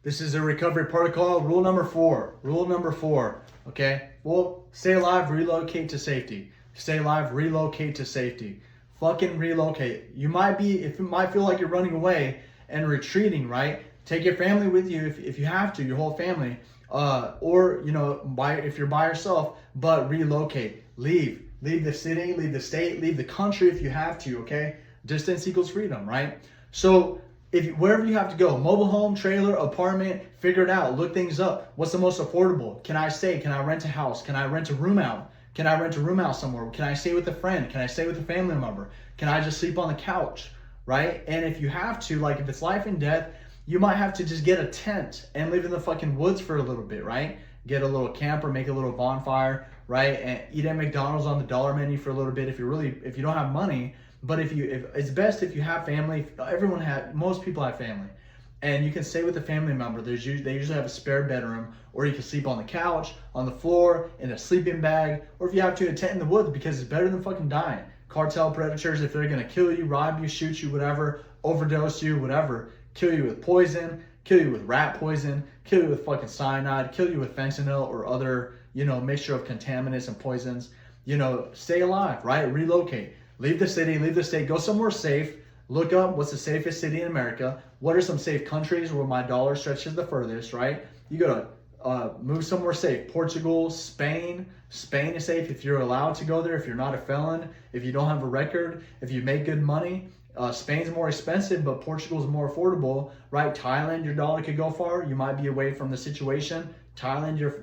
This is a recovery protocol. Rule number 4. Rule number 4. Okay. Well, stay alive, relocate to safety. Stay alive, relocate to safety. Fucking relocate. You might feel like you're running away and retreating, right? Take your family with you if you have to, your whole family. Or, if you're by yourself, but relocate. Leave. Leave the city, leave the state, leave the country if you have to, okay? Distance equals freedom, right? So, wherever you have to go, mobile home, trailer, apartment, figure it out, look things up. What's the most affordable? Can I stay? Can I rent a house? Can I rent a room out? Can I rent a room out somewhere? Can I stay with a friend? Can I stay with a family member? Can I just sleep on the couch, right? And if you have to, like if it's life and death, you might have to just get a tent and live in the fucking woods for a little bit, right? Get a little camper, make a little bonfire, right? And eat at McDonald's on the dollar menu for a little bit if you don't have money. But if it's best if you have family. Most people have family, and you can stay with a family member. They usually have a spare bedroom, or you can sleep on the couch, on the floor, in a sleeping bag, or if you have to, a tent in the woods, because it's better than fucking dying. Cartel predators, if they're gonna kill you, rob you, shoot you, whatever, overdose you, whatever, kill you with poison, kill you with rat poison, kill you with fucking cyanide, kill you with fentanyl or other, mixture of contaminants and poisons. Stay alive, right? Relocate. Leave the city, leave the state, go somewhere safe. Look up what's the safest city in America. What are some safe countries where my dollar stretches the furthest, right? You go to move somewhere safe. Portugal, Spain. Spain is safe if you're allowed to go there, if you're not a felon, if you don't have a record, if you make good money. Spain's more expensive, but Portugal's more affordable, right? Thailand, your dollar could go far. You might be away from the situation. Thailand, your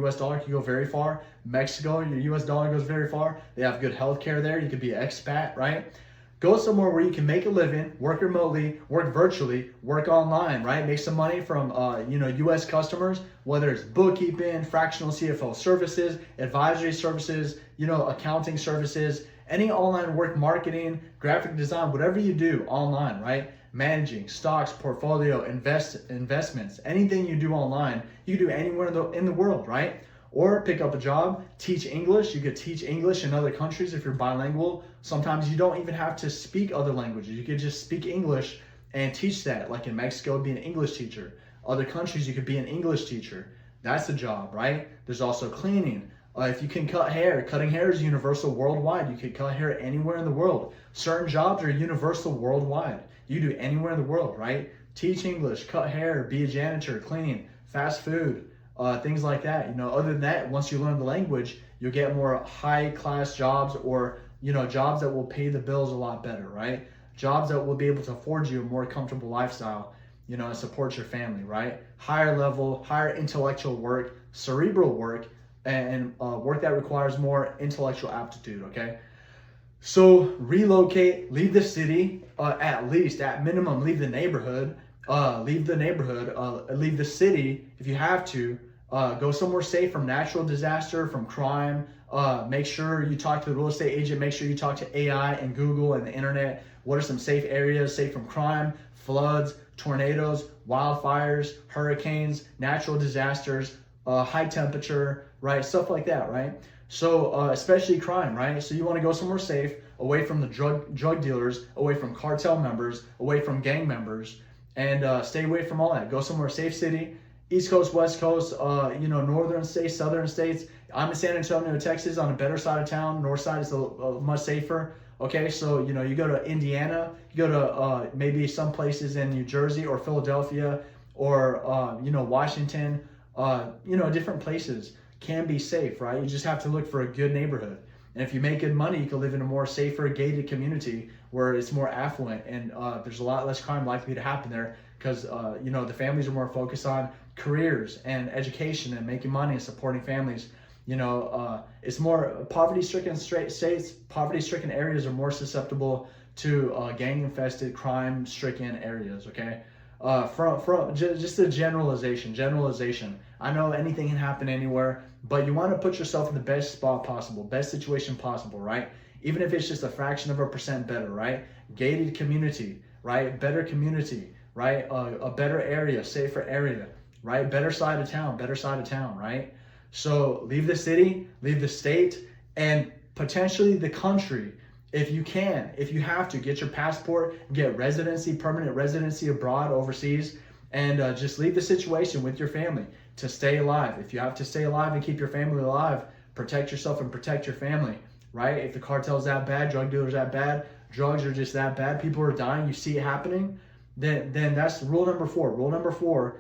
US dollar can go very far. Mexico, your US dollar goes very far. They have good healthcare there. You could be an expat, right? Go somewhere where you can make a living, work remotely, work virtually, work online, right? Make some money from, US customers, whether it's bookkeeping, fractional CFO services, advisory services, accounting services, any online work, marketing, graphic design, whatever you do online, right? Managing stocks, portfolio, investments, anything you do online, you can do anywhere in the world, right? Or pick up a job, teach English. You could teach English in other countries if you're bilingual. Sometimes you don't even have to speak other languages. You could just speak English and teach that. Like in Mexico, be an English teacher. Other countries, you could be an English teacher. That's a job, right? There's also cleaning. If you can cut hair, cutting hair is universal worldwide. You can cut hair anywhere in the world. Certain jobs are universal worldwide. You do anywhere in the world, right? Teach English, cut hair, be a janitor, cleaning, fast food, things like that. Other than that, once you learn the language, you'll get more high-class jobs, or jobs that will pay the bills a lot better, right? Jobs that will be able to afford you a more comfortable lifestyle, and support your family, right? Higher level, higher intellectual work, cerebral work, and work that requires more intellectual aptitude, okay? So relocate, leave the city, at minimum, leave the neighborhood, leave the city if you have to. Go somewhere safe from natural disaster, from crime. Make sure you talk to the real estate agent. Make sure you talk to AI and Google and the internet. What are some safe areas, safe from crime, floods, tornadoes, wildfires, hurricanes, natural disasters, high temperature, right? Stuff like that, right? So especially crime, right? So you want to go somewhere safe, away from the drug dealers, away from cartel members, away from gang members, and stay away from all that. Go somewhere safe city. East Coast, West Coast, northern states, southern states. I'm in San Antonio, Texas, on a better side of town. North side is much safer. Okay, so you go to Indiana, you go to maybe some places in New Jersey or Philadelphia or Washington. Different places can be safe, right? You just have to look for a good neighborhood. And if you make good money, you can live in a more safer, gated community where it's more affluent, and there's a lot less crime likely to happen there because the families are more focused on careers and education and making money and supporting families. It's more poverty-stricken states, poverty-stricken areas are more susceptible to gang-infested, crime-stricken areas. Okay, from just a generalization. I know anything can happen anywhere, but you want to put yourself in the best spot possible, best situation possible, right? Even if it's just a fraction of a percent better, right? Gated community, right? Better community, right? A better area, safer area, right? Better side of town, right? So leave the city, leave the state, and potentially the country. If you can, if you have to, get your passport, get permanent residency abroad, overseas, and just leave the situation with your family to stay alive. If you have to stay alive and keep your family alive, protect yourself and protect your family, right? If the cartel's that bad, drug dealers that bad, drugs are just that bad, people are dying, you see it happening, then that's rule number 4. Rule number 4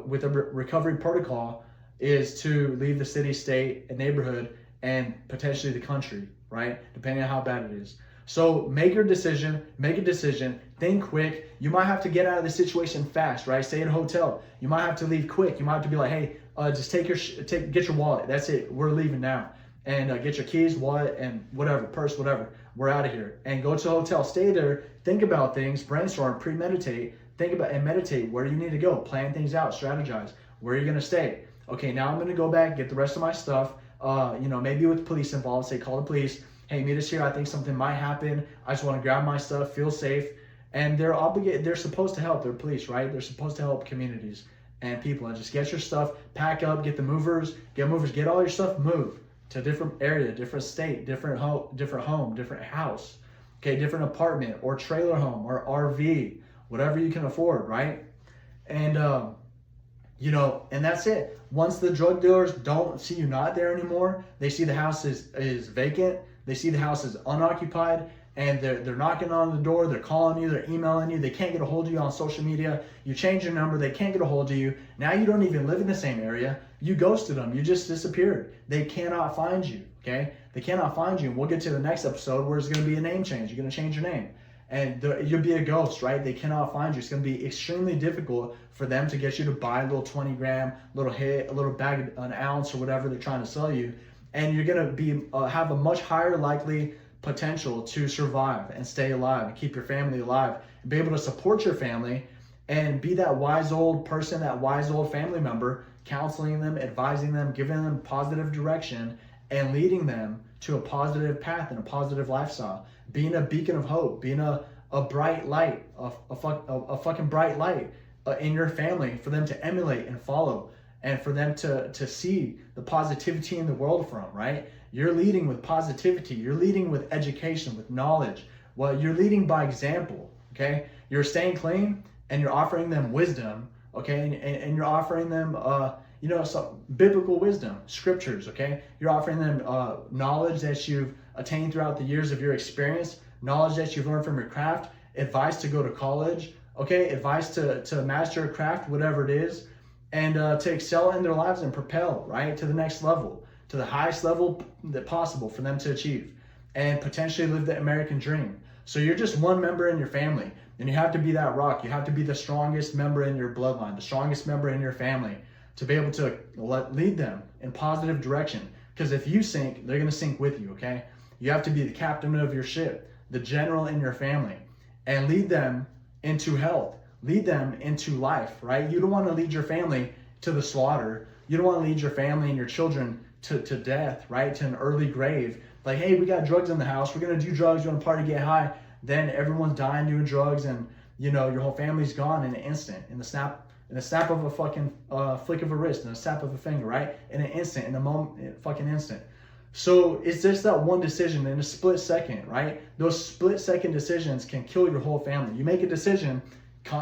with a recovery protocol is to leave the city, state, and neighborhood, and potentially the country, right? Depending on how bad it is. So make a decision, think quick. You might have to get out of the situation fast, right? Stay in a hotel. You might have to leave quick. You might have to be like, hey, just get your wallet. That's it. We're leaving now. And get your keys, wallet, and whatever, purse, whatever. We're out of here. And go to a hotel. Stay there. Think about things. Brainstorm. Premeditate. Think about and meditate. Where do you need to go? Plan things out. Strategize. Where are you going to stay? Okay, now I'm going to go back, get the rest of my stuff. Maybe with police involved. Say, call the police. Hey, meet us here. I think something might happen. I just want to grab my stuff. Feel safe. And they're obligated. They're supposed to help. They're police, right? They're supposed to help communities and people. And just get your stuff. Pack up. Get movers. Get all your stuff. Move to a different area, different state, different home, different house, okay, different apartment or trailer home or RV, whatever you can afford, right? And and that's it. Once the drug dealers don't see you not there anymore, they see the house is vacant, they see the house is unoccupied, and they're knocking on the door, they're calling you, they're emailing you, they can't get a hold of you on social media, you change your number, they can't get a hold of you, now you don't even live in the same area, you ghosted them, you just disappeared, they cannot find you, okay? They cannot find you, and we'll get to the next episode where it's going to be a name change, you're going to change your name, and you'll be a ghost, right? They cannot find you. It's going to be extremely difficult for them to get you to buy a little 20 gram, little hit, a little bag, an ounce or whatever they're trying to sell you, and you're going to be have a much higher likely potential to survive and stay alive and keep your family alive and be able to support your family and be that wise old person, that wise old family member, counseling them, advising them, giving them positive direction and leading them to a positive path and a positive lifestyle, being a beacon of hope, being a bright light, a fucking bright light in your family for them to emulate and follow and for them to see the positivity in the world from, right? You're leading with positivity. You're leading with education, with knowledge. Well, you're leading by example, okay? You're staying clean and you're offering them wisdom, okay? And you're offering them, some biblical wisdom, scriptures, okay? You're offering them knowledge that you've attained throughout the years of your experience, knowledge that you've learned from your craft, advice to go to college, okay? Advice to master a craft, whatever it is, and to excel in their lives and propel, right, to the next level, to the highest level that possible for them to achieve and potentially live the American dream. So you're just one member in your family and you have to be that rock. You have to be the strongest member in your bloodline, the strongest member in your family to be able to lead them in positive direction. Because if you sink, they're going to sink with you, okay? You have to be the captain of your ship, the general in your family, and lead them into health, lead them into life, right? You don't want to lead your family to the slaughter. You don't want to lead your family and your children to death, right? To an early grave. Like, hey, we got drugs in the house. We're going to do drugs. We're going to party, get high. Then everyone's dying doing drugs and, your whole family's gone in an instant, in the snap of a fucking flick of a wrist, in a snap of a finger, right? In an instant, in a moment, in a fucking instant. So it's just that one decision in a split second, right? Those split second decisions can kill your whole family. You make a decision,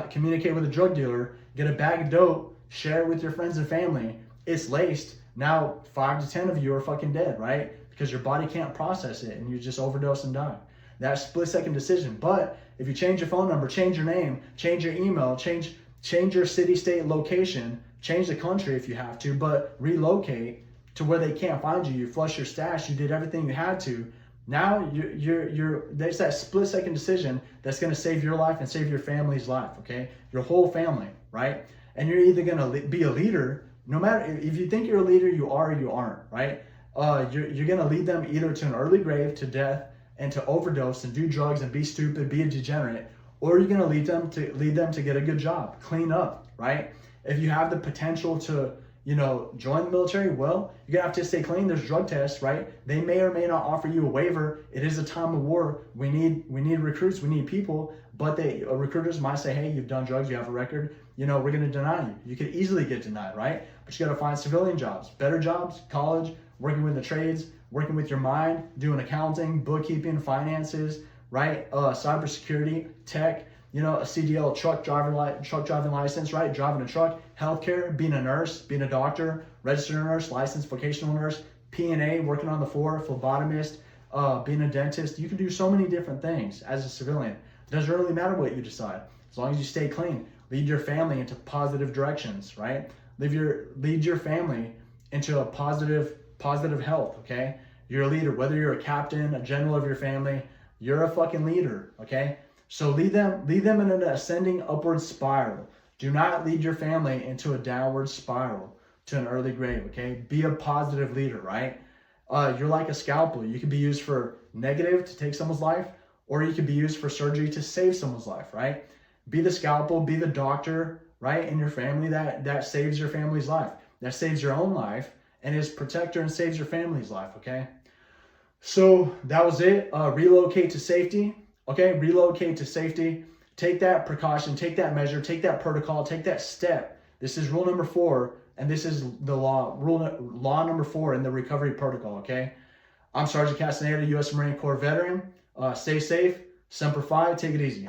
communicate with a drug dealer, get a bag of dope, share it with your friends and family. It's laced. Now 5 to 10 of you are fucking dead, right? Because your body can't process it and you just overdose and die. That split second decision. But if you change your phone number, change your name, change your email, change your city, state, location, change the country if you have to, but relocate to where they can't find you. You flush your stash, you did everything you had to. Now there's that split second decision that's going to save your life and save your family's life, okay? Your whole family, right? And you're either going to be a leader, no matter if you think you're a leader, you are or you aren't, right? You're going to lead them either to an early grave, to death, and to overdose and do drugs and be stupid, be a degenerate, or you're going to lead them to get a good job, clean up, right? If you have the potential to, join the military, well, you're going to have to stay clean. There's drug tests, right? They may or may not offer you a waiver. It is a time of war. We need recruits. We need people. But recruiters might say, hey, you've done drugs. You have a record. We're going to deny you. You could easily get denied, right? But you got to find civilian jobs, better jobs, college, working with the trades, working with your mind, doing accounting, bookkeeping, finances, right? Cybersecurity, tech, you know, a CDL, truck driving license, right? Driving a truck, healthcare, being a nurse, being a doctor, registered nurse, licensed vocational nurse, P&A, working on the floor, phlebotomist, being a dentist. You can do so many different things as a civilian. It doesn't really matter what you decide, as long as you stay clean. Lead your family into positive directions, right? Lead your family into a positive health, okay? You're a leader, whether you're a captain, a general of your family, you're a fucking leader, okay? So lead them in an ascending upward spiral. Do not lead your family into a downward spiral to an early grave, okay? Be a positive leader, right? You're like a scalpel. You can be used for negative to take someone's life, or you can be used for surgery to save someone's life, right? Be the scalpel, be the doctor, right, in your family that saves your family's life, that saves your own life, and is protector and saves your family's life, okay? So that was it. Relocate to safety, okay? Relocate to safety. Take that precaution, take that measure, take that protocol, take that step. This is rule number 4, and this is the law number 4 in the recovery protocol, okay? I'm Sergeant Castaneda, U.S. Marine Corps veteran. Stay safe, Semper Fi, take it easy.